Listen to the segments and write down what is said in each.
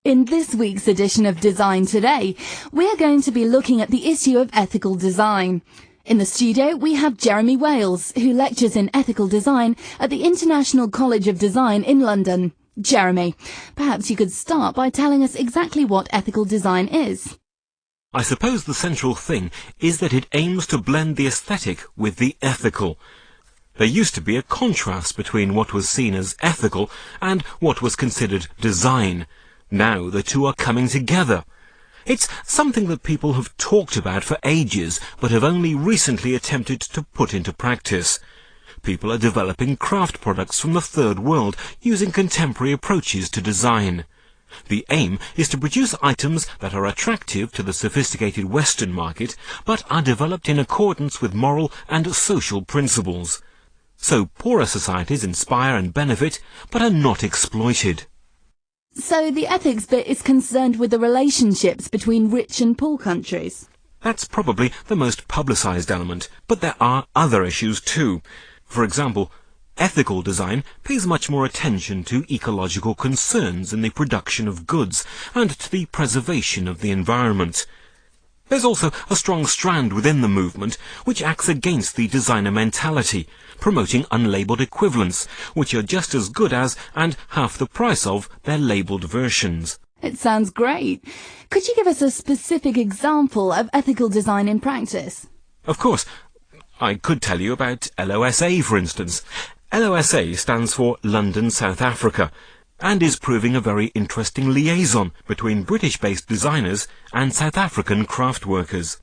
In this week's edition of Design Today, we're going to be looking at the issue of ethical design. In the studio, we have Jeremy Wales, who lectures in ethical design at the International College of Design in London. Jeremy, perhaps you could start by telling us exactly what ethical design is. I suppose the central thing is that it aims to blend the aesthetic with the ethical. There used to be a contrast between what was seen as ethical and what was considered design. Now the two are coming together. It's something that people have talked about for ages, but have only recently attempted to put into practice. People are developing craft products from the third world using contemporary approaches to design. The aim is to produce items that are attractive to the sophisticated Western market, but are developed in accordance with moral and social principles. So poorer societies inspire and benefit, but are not exploited. So the ethics bit is concerned with the relationships between rich and poor countries. That's probably the most publicized element, but there are other issues too. For example, ethical design pays much more attention to ecological concerns in the production of goods and to the preservation of the environment. There's also a strong strand within the movement which acts against the designer mentality, promoting unlabeled equivalents, which are just as good as and half the price of their labeled versions. It sounds great. Could you give us a specific example of ethical design in practice? Of course. I could tell you about LOSA, for instance. LOSA stands for London, South Africa, and is proving a very interesting liaison between British-based designers and South African craft workers.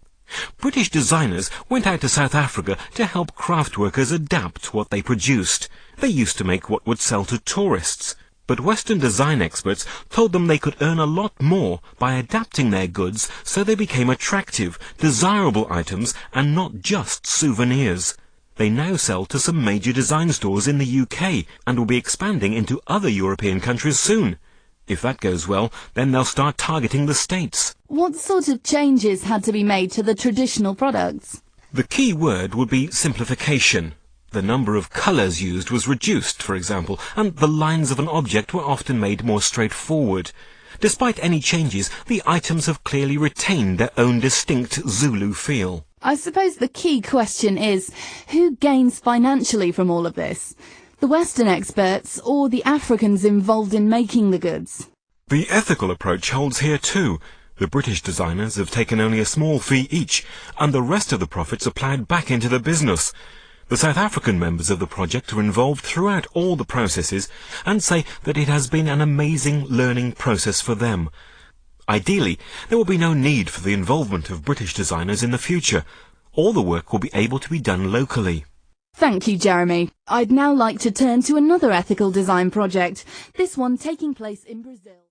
British designers went out to South Africa to help craft workers adapt what they produced. They used to make what would sell to tourists, but Western design experts told them they could earn a lot more by adapting their goods so they became attractive, desirable items and not just souvenirs. They now sell to some major design stores in the UK and will be expanding into other European countries soon. If that goes well, then they'll start targeting the States. What sort of changes had to be made to the traditional products? The key word would be simplification. The number of colours used was reduced, for example, and the lines of an object were often made more straightforward. Despite any changes, the items have clearly retained their own distinct Zulu feel. I suppose the key question is, who gains financially from all of this? The Western experts or the Africans involved in making the goods? The ethical approach holds here too. The British designers have taken only a small fee each, and the rest of the profits are ploughed back into the business. The South African members of the project are involved throughout all the processes and say that it has been an amazing learning process for them. Ideally, there will be no need for the involvement of British designers in the future. All the work will be able to be done locally. Thank you, Jeremy. I'd now like to turn to another ethical design project, this one taking place in Brazil.